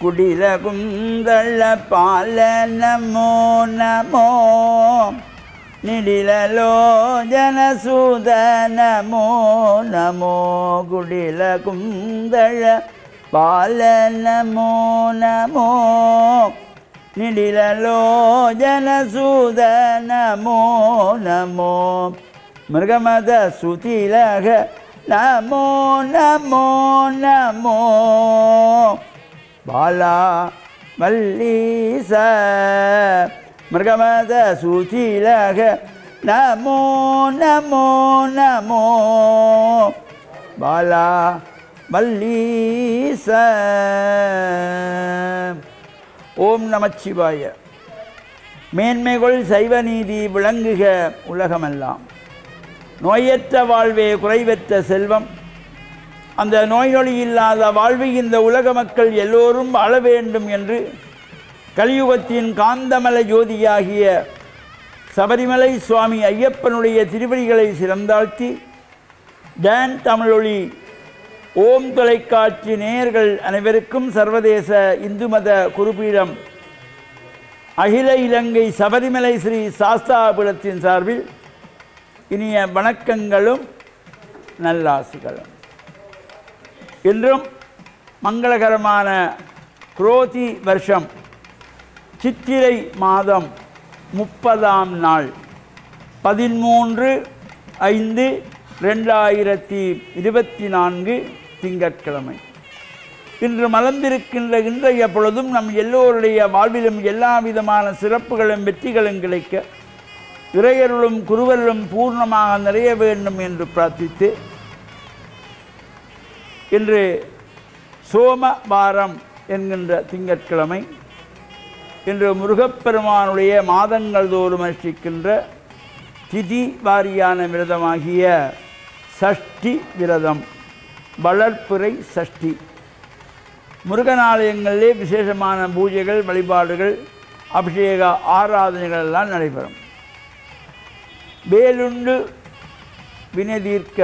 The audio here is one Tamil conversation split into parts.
குடில குந்தள பால நமோ நமோ நிடிலலோஜன சூத நமோ நமோ குடில குந்தள பால நமோ நமோ நிடிலலோஜன சூத நமோ நமோ மிருகமத சுதிலக நமோ நமோ நமோ பாலா வல்லீச மிருகமத சுதிலக நமோ நமோ நமோ பாலா வல்லீச. ஓம் நமச்சிவாய. மேன்மைகள் சைவ நீதி விளங்குக உலகமெல்லாம். நோயற்ற வாழ்வே குறைவற்ற செல்வம். அந்த நோய்நொடி இல்லாத வாழ்வை இந்த உலக மக்கள் எல்லோரும் வாழ வேண்டும் என்று கலியுகத்தின் காந்தமல ஜோதியாகிய சபரிமலை சுவாமி ஐயப்பனுடைய திருவடிகளை சிறந்தாழ்த்தி டான் தமிழொலி ஓம் தொலைக்காட்சி நேயர்கள் அனைவருக்கும் சர்வதேச இந்து மத குருபீடம் அகில இலங்கை சபரிமலை ஸ்ரீ சாஸ்தாபுரத்தின் சார்பில் இனிய வணக்கங்களும் நல்லாசிகளும். இன்றும் மங்களகரமான குரோதி வருஷம் சித்திரை மாதம் 30ஆம் நாள் 13/5/2024 திங்கட்கிழமை. இன்று மலர்ந்திருக்கின்ற இன்றைய பொழுதும் நம் எல்லோருடைய வாழ்விலும் எல்லா விதமான சிறப்புகளும் வெற்றிகளும் கிடைக்க இறையருளும் குருவருளும் பூர்ணமாக நிறைய வேண்டும் என்று பிரார்த்தித்து இன்று சோமவாரம் என்கின்ற திங்கட்கிழமை. இன்று முருகப்பெருமானுடைய மாதங்கள் தோறும் அனுஷ்டிக்கின்ற திதி வாரியான விரதமாகிய சஷ்டி விரதம், வளர்ப்புரை சஷ்டி. முருகனாலயங்களிலே விசேஷமான பூஜைகள், வழிபாடுகள், அபிஷேக ஆராதனைகள் எல்லாம் நடைபெறும். வேலுண்டு வினை தீர்க்க.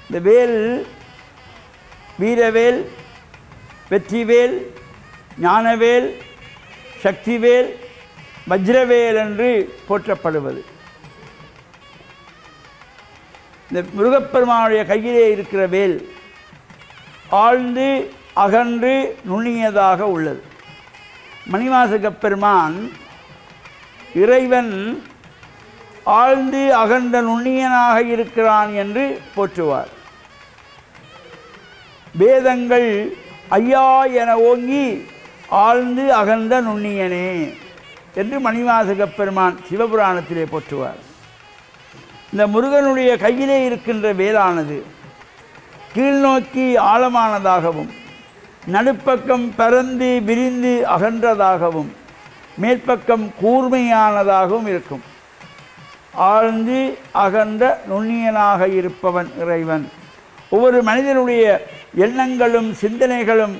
இந்த வேல் வீரவேல், வெற்றிவேல், ஞானவேல், சக்திவேல், வஜ்ரவேல் என்று போற்றப்படுவது. இந்த முருகப்பெருமானுடைய கையிலே இருக்கிற வேல் ஆழ்ந்து அகன்று நுண்ணியதாக உள்ளது. மணிவாசகப் பெருமான் இறைவன் ஆழ்ந்து அகன்ற நுண்ணியனாக இருக்கிறான் என்று போற்றுவார். வேதங்கள் ஐயா என ஓங்கி ஆழ்ந்து அகன்ற நுண்ணியனே என்று மணிவாசகப் பெருமான் சிவபுராணத்திலே போற்றுவார். இந்த முருகனுடைய கையிலே இருக்கின்ற வேலானது கீழ்நோக்கி ஆழமானதாகவும் நடுப்பக்கம் பரந்து விரிந்து அகன்றதாகவும் மேற்பக்கம் கூர்மையானதாகவும் இருக்கும். ஆழ்ந்து அகன்ற நுண்ணியனாக இருப்பவன் இறைவன். ஒவ்வொரு மனிதனுடைய எண்ணங்களும் சிந்தனைகளும்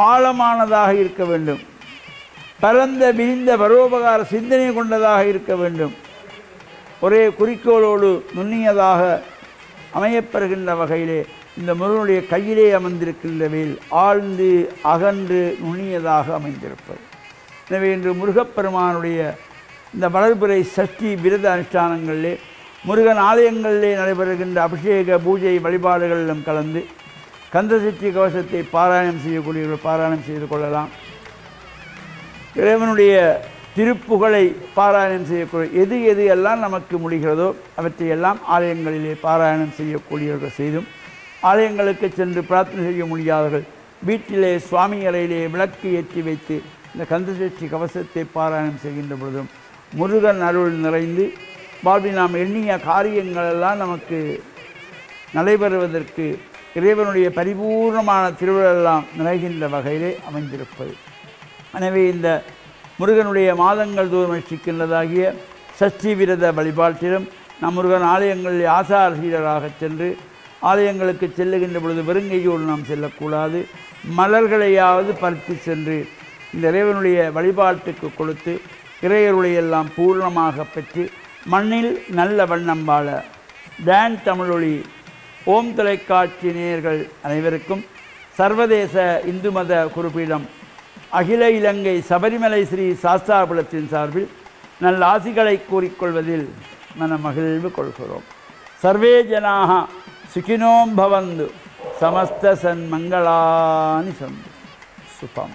ஆழமானதாக இருக்க வேண்டும். பரந்த விரிந்த பரோபகார சிந்தனை கொண்டதாக இருக்க வேண்டும். ஒரே குறிக்கோளோடு நுண்ணியதாக அமையப்பெறுகின்ற வகையிலே இந்த முருகனுடைய கையிலே அமர்ந்திருக்கின்ற வேல் ஆழ்ந்து அகன்று நுண்ணியதாக அமைந்திருப்பது. எனவே இன்று முருகப்பெருமானுடைய இந்த வளர்புரை சஷ்டி விரத அனுஷ்டானங்களிலே முருகன் ஆலயங்களிலே நடைபெறுகின்ற அபிஷேக பூஜை வழிபாடுகளிலும் கலந்து கந்தசஷ்டி கவசத்தை பாராயணம் செய்யக்கூடியவர்கள் பாராயணம் செய்து கொள்ளலாம். இறைவனுடைய திருப்புகழை பாராயணம் செய்யக்கூடிய எது எல்லாம் நமக்கு முடிகிறதோ அவற்றையெல்லாம் ஆலயங்களிலே பாராயணம் செய்யக்கூடியவர்கள் செய்தும், ஆலயங்களுக்கு சென்று பிரார்த்தனை செய்ய முடியாதவர்கள் வீட்டிலே சுவாமி அறையிலே விளக்கு ஏற்றி வைத்து இந்த கந்தசஷ்டி கவசத்தை பாராயணம் செய்கின்ற பொழுதும் முருகன் அருள் நிறைந்து வாழ்வில் நாம் எண்ணிய காரியங்களெல்லாம் நமக்கு நடைபெறுவதற்கு இறைவனுடைய பரிபூர்ணமான திருவிழெல்லாம் நிறைகின்ற வகையிலே அமைந்திருப்பது. எனவே இந்த முருகனுடைய மாதங்கள் தோறும் அனுஷ்டிக்கின்றதாகிய சஷ்டி விரத வழிபாட்டிலும் நம் முருகன் ஆலயங்களில் ஆசார சீடராக சென்று ஆலயங்களுக்கு செல்லுகின்ற பொழுது வெறுங்கையோடு நாம் செல்லக்கூடாது. மலர்களையாவது பறித்து சென்று இந்த இறைவனுடைய வழிபாட்டுக்கு கொடுத்து இறையருளையெல்லாம் பூர்ணமாக பெற்று மண்ணில் நல்ல வண்ணம் வாழ டான் தமிழொலி ஓம் தொலைக்காட்சி நேயர்கள் அனைவருக்கும் சர்வதேச இந்து மத குறிப்பீடம் அகில இலங்கை சபரிமலை ஸ்ரீ சாஸ்தாபுரத்தின் சார்பில் நல்ல ஆசிகளை கூறிக்கொள்வதில் மனமகிழ்வு கொள்கிறோம். சர்வே ஜனாக சுகினோம் பவந்து சமஸ்த சன்மங்களானி சந்து. சுபம்.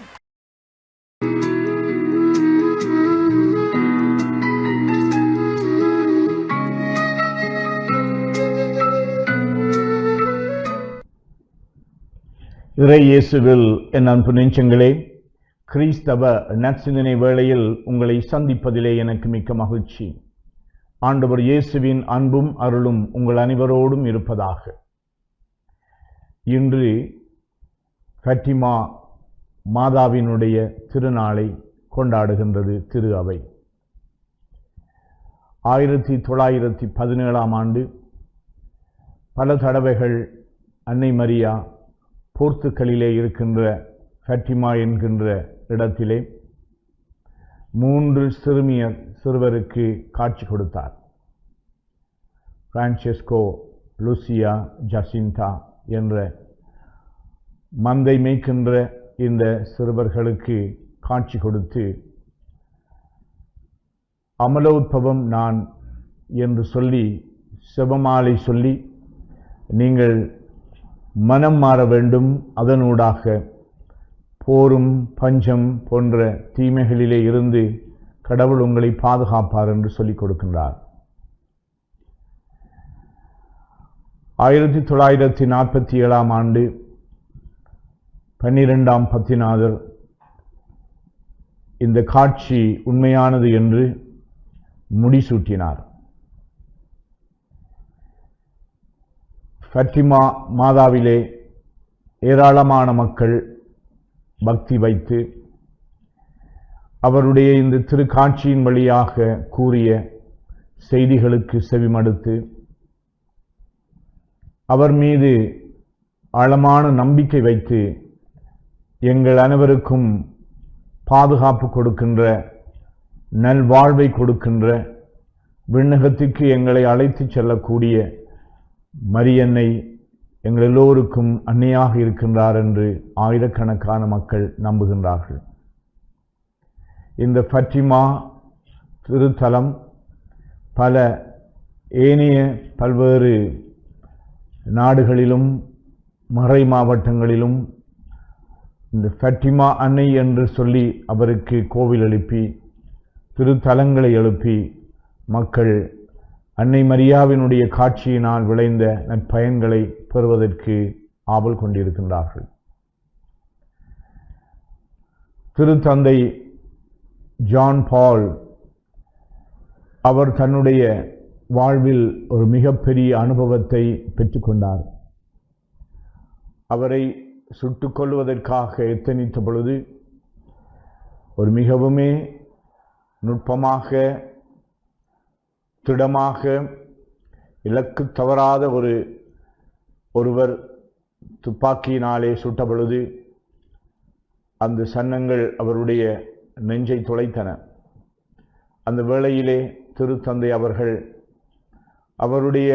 இறை இயேசுவில் என் அன்பு நெஞ்சங்களே, கிறிஸ்தவ நற்சிந்தனை வேளையில் உங்களை சந்திப்பதிலே எனக்கு மிக்க மகிழ்ச்சி. ஆண்டவர் இயேசுவின் அன்பும் அருளும் உங்கள் அனைவரோடும் இருப்பதாக. இன்று ஃபத்திமா மாதாவினுடைய திருநாளை கொண்டாடுகின்றது திரு அவை. 1917 ஆண்டு பல தடவைகள் அன்னை மரியா போர்த்துக்கலிலே இருக்கின்ற ஃபத்திமா என்கின்ற இடத்திலே 3 சிறுவருக்கு காட்சி கொடுத்தார். பிரான்செஸ்கோ, லூசியா, ஜசிந்தா என்ற மந்தை மேய்க்கின்ற இந்த சிறுவர்களுக்கு காட்சி கொடுத்து, அமலோத்பவம் நான் என்று சொல்லி செபமாலை சொல்லி, நீங்கள் மனம் மாற வேண்டும், அதனூடாக போரும் பஞ்சம் போன்ற தீமைகளிலே இருந்து கடவுள் உங்களை பாதுகாப்பார் என்று சொல்லிக் கொடுக்கின்றார். 1947 ஆண்டு 12ஆம் பத்திநாதர் இந்த காட்சி உண்மையானது என்று முடிசூட்டினார். ஃபத்திமா மாதாவிலே ஏராளமான மக்கள் பக்தி வைத்து அவருடைய இந்த திருக்காட்சியின் வழியாக கூறிய செய்திகளுக்கு செவிமடுத்து அவர் மீது ஆழமான நம்பிக்கை வைத்து எங்கள் அனைவருக்கும் பாதுகாப்பு கொடுக்கின்ற, நல்வாழ்வை கொடுக்கின்ற, விண்ணகத்துக்கு எங்களை அழைத்து செல்லக்கூடிய மரியன்னை எங்கள் எல்லோருக்கும் அன்னையாக இருக்கின்றார் என்று ஆயிரக்கணக்கான மக்கள் நம்புகின்றார்கள். இந்த ஃபத்திமா திருத்தலம் பல ஏனைய பல்வேறு நாடுகளிலும் மறை மாவட்டங்களிலும் இந்த ஃபத்திமா அன்னை என்று சொல்லி அவருக்கு கோவில் எழுப்பி திருத்தலங்களை எழுப்பி மக்கள் அன்னை மரியாவினுடைய காட்சியினால் விளைந்த நற்பயன்களை பெறுவதற்கு ஆவல் கொண்டிருக்கின்றார்கள். திருத்தந்தை ஜான் பால் அவர் தன்னுடைய வாழ்வில் ஒரு மிகப்பெரிய அனுபவத்தை பெற்றுக்கொண்டார். அவரை சுட்டுக் கொள்வதற்காக எத்தனித்த பொழுது ஒரு மிகவுமே நுட்பமாக, திடமாக, இலக்கு தவறாத ஒருவர் துப்பாக்கியினாலே சுட்ட பொழுது அந்த சன்னங்கள் அவருடைய நெஞ்சை துளைத்தன. அந்த வேளையிலே திருத்தந்தை அவர்கள் அவருடைய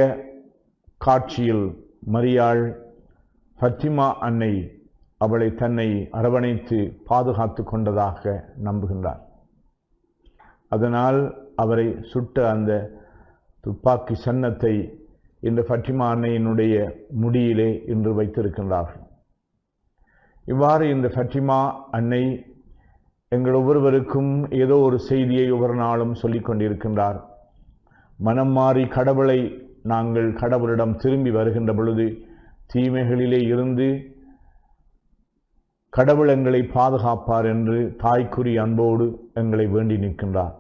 காட்சியில் மரியாள் ஃபத்திமா அன்னை அவளை தன்னை அரவணைத்து பாதுகாத்து கொண்டதாக நம்புகின்றார். அதனால் அவரை சுட்ட அந்த துப்பாக்கி சன்னத்தை இந்த ஃபத்திமா அன்னையினுடைய முடியிலே இன்று வைத்திருக்கின்றார்கள். இவ்வாறு இந்த ஃபத்திமா அன்னை எங்கள் ஒவ்வொருவருக்கும் ஏதோ ஒரு செய்தியை ஒவ்வொரு நாளும் சொல்லிக் கொண்டிருக்கின்றார். மனம் மாறி நாங்கள் கடவுளிடம் திரும்பி வருகின்ற பொழுது தீமைகளிலே இருந்து கடவுள் எங்களை பாதுகாப்பார் என்று தாய்க்குறி அன்போடு எங்களை வேண்டி நிற்கின்றார்.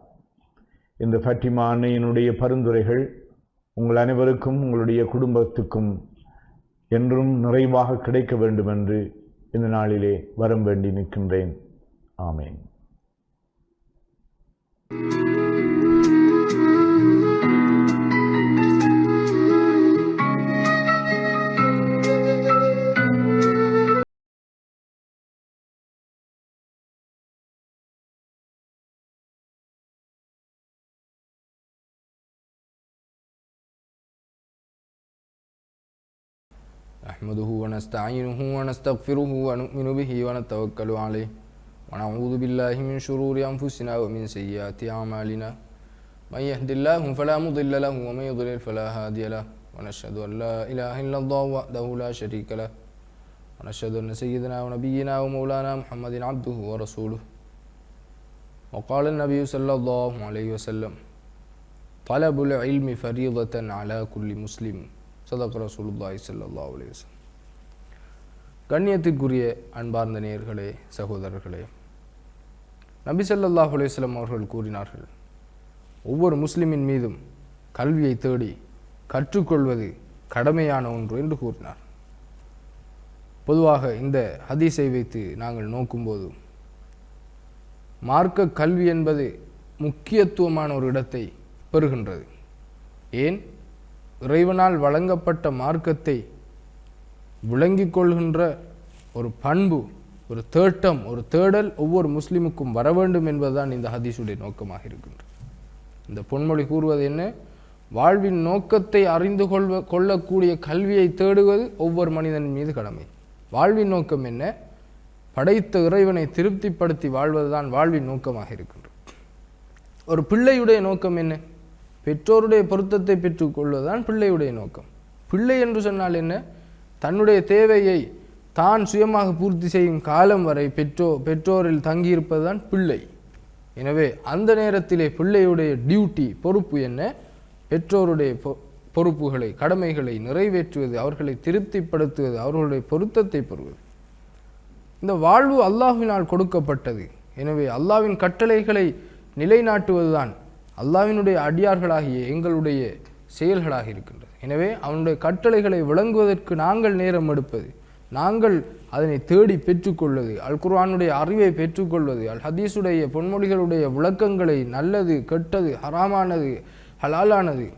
இந்த ஃபத்திமா அன்னையினுடைய பரிந்துரைகள் உங்கள் அனைவருக்கும் உங்களுடைய குடும்பத்துக்கும் என்றும் நிறைவாக கிடைக்க வேண்டும் என்று இந்த நாளிலே வரம் வேண்டி நிற்கின்றேன். ஆமேன். نحمده ونستعينه ونستغفره ونؤمن به ونتوكل عليه ونعوذ بالله من شرور أنفسنا ومن سيئات أعمالنا من يهد الله فلا مضل له ومن يضلل فلا هادي له ونشهد أن لا إله إلا الله وحده لا شريك له ونشهد أن سيدنا ونبينا ومولانا محمد عبده ورسوله وقال النبي صلى الله عليه وسلم طلب العلم فريضة على كل مسلم صدق رسول الله صلى الله عليه وسلم. கண்ணியத்திற்குரிய அன்பார்ந்த நேயர்களே, சகோதரர்களே, நபி ஸல்லல்லாஹு அலைஹி வஸல்லம் அவர்கள் கூறினார்கள், ஒவ்வொரு முஸ்லிமின் மீதும் கல்வியை தேடி கற்றுக்கொள்வது கடமையான ஒன்று என்று கூறினார். பொதுவாக இந்த ஹதீஸை வைத்து நாங்கள் நோக்கும்போது மார்க்க கல்வி என்பது முக்கியத்துவமான ஒரு இடத்தை பெறுகின்றது. ஏன்? இறைவனால் வழங்கப்பட்ட மார்க்கத்தை விளங்கிக் கொள்கின்ற ஒரு பண்பு, ஒரு தேட்டம், ஒரு தேடல் ஒவ்வொரு முஸ்லிமுக்கும் வர வேண்டும் என்பதுதான் இந்த ஹதீஸுடைய நோக்கமாக இருக்கின்றது. இந்த பொன்மொழி கூறுவது என்ன? வாழ்வின் நோக்கத்தை அறிந்து கொள்ளக்கூடிய கல்வியை தேடுவது ஒவ்வொரு மனிதனின் மீது கடமை. வாழ்வின் நோக்கம் என்ன? படைத்த இறைவனை திருப்திப்படுத்தி வாழ்வதுதான் வாழ்வின் நோக்கமாக இருக்கின்றது. ஒரு பிள்ளையுடைய நோக்கம் என்ன? பெற்றோருடைய பொருத்தத்தை பெற்றுக்கொள்வதுதான் பிள்ளையுடைய நோக்கம். பிள்ளை என்று சொன்னால் என்ன? தன்னுடைய தேவையை தான் சுயமாக பூர்த்தி செய்யும் காலம் வரை பெற்றோரில் தங்கியிருப்பதுதான் பிள்ளை. எனவே அந்த நேரத்திலே பிள்ளையுடைய டியூட்டி, பொறுப்பு என்ன? பெற்றோருடைய பொறுப்புகளை, கடமைகளை நிறைவேற்றுவது, அவர்களை திருப்திப்படுத்துவது, அவர்களுடைய பொருத்தத்தை பெறுவது. இந்த வாழ்வு அல்லாஹ்வினால் கொடுக்கப்பட்டது. எனவே அல்லாஹ்வின் கட்டளைகளை நிலைநாட்டுவதுதான் அல்லாஹ்வினுடைய அடியார்களாகிய எங்களுடைய செயல்களாக இருக்கின்றது. எனவே அவனுடைய கட்டளைகளை விளங்குவதற்கு நாங்கள் நேரம் எடுப்பது, நாங்கள் அதனை தேடி பெற்றுக்கொள்வது, அல் குர்ஆனுடைய அறிவை பெற்றுக்கொள்வது, அல் ஹதீஸுடைய பொன்மொழிகளுடைய விளக்கங்களை, நல்லது, கெட்டது, ஹராமானது, ஹலாலானது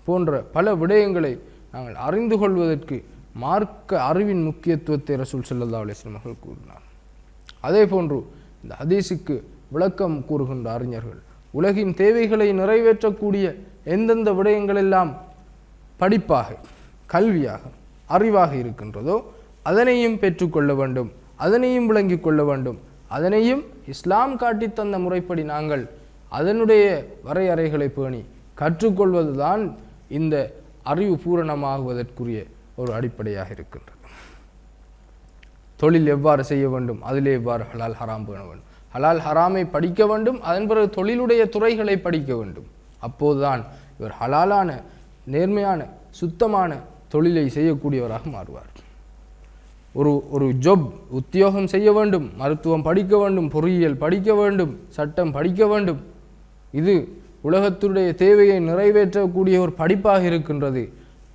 போன்ற பல விடயங்களை நாங்கள் அறிந்து கொள்வதற்கு மார்க்க அறிவின் முக்கியத்துவத்தை ரசூல் ஸல்லல்லாஹு அலைஹி வஸல்லம் அவர்கள் கூறினார். அதே போன்று இந்த ஹதீஸுக்கு விளக்கம் கூறுகின்ற அறிஞர்கள் உலகின் தேவைகளை நிறைவேற்றக்கூடிய எந்தெந்த விடயங்கள் எல்லாம் படிப்பாக, கல்வியாக, அறிவாக இருக்கின்றதோ அதனையும் பெற்றுக்கொள்ள வேண்டும், அதனையும் விளங்கிக் கொள்ள வேண்டும். அதனையும் இஸ்லாம் காட்டி தந்த முறைப்படி நாங்கள் அதனுடைய வரையறைகளை பேணி கற்றுக்கொள்வதுதான் இந்த அறிவு பூரணமாகுவதற்குரிய ஒரு அடிப்படையாக இருக்கின்றது. தொழில் எவ்வாறு செய்ய வேண்டும், அதிலே எவ்வாறு ஹலால் ஹராம் பேண வேண்டும், ஹலால் ஹராமை படிக்க வேண்டும், அதன் பிறகு தொழிலுடைய துறைகளை படிக்க வேண்டும். அப்போதுதான் இவர் ஹலாலான, நேர்மையான, சுத்தமான தொழிலை செய்யக்கூடியவராக மாறுவார். ஒரு ஜொப், உத்தியோகம் செய்ய வேண்டும், மருத்துவம் படிக்க வேண்டும், பொறியியல் படிக்க வேண்டும், சட்டம் படிக்க வேண்டும். இது உலகத்துடைய தேவையை நிறைவேற்றக்கூடிய ஒரு படிப்பாக இருக்கின்றது.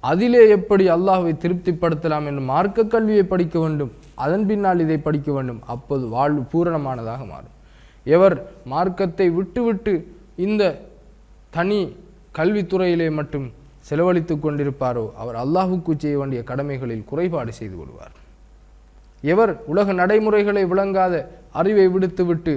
அதிலே எப்படி அல்லாஹ்வை திருப்திப்படுத்தலாம் என்று மார்க்க கல்வியை படிக்க வேண்டும், அதன் பின்னால் இதை படிக்க வேண்டும். அப்போது வாழ்வு பூரணமானதாக மாறும். எவர் மார்க்கத்தை விட்டுவிட்டு இந்த தனி கல்வித்துறையிலே மட்டும் செலவழித்து கொண்டிருப்பாரோ அவர் அல்லாஹுக்கு செய்ய வேண்டிய கடமைகளில் குறைபாடு செய்து கொள்வார். எவர் உலக நடைமுறைகளை விளங்காத அறிவை விடுத்துவிட்டு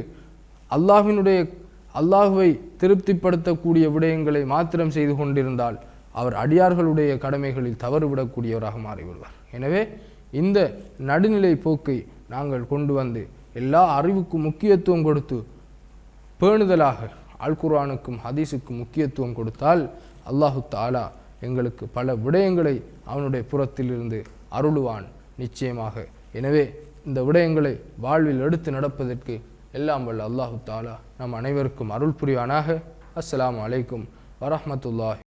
அல்லாஹுவை திருப்திப்படுத்தக்கூடிய விடயங்களை மாத்திரம் செய்து கொண்டிருந்தால் அவர் அடியார்களுடைய கடமைகளில் தவறுவிடக்கூடியவராக மாறிவிடுவார். எனவே இந்த நடுநிலை போக்கை நாங்கள் கொண்டு வந்து எல்லா அறிவுக்கும் முக்கியத்துவம் கொடுத்து பேணுதலாக அல் குர்ஆனுக்கும் ஹதீஸுக்கும் முக்கியத்துவம் கொடுத்தால் அல்லாஹு தஆலா எங்களுக்கு பல விடயங்களை அவனுடைய புறத்திலிருந்து அருளுவான் நிச்சயமாக. எனவே இந்த விடயங்களை வாழ்வில் எடுத்து நடப்பதற்கு எல்லாம் வல்ல அல்லாஹு தஆலா நம் அனைவருக்கும் அருள் புரிவானாக. அஸ்ஸலாமு அலைக்கும் வரஹ்மத்துல்லாஹி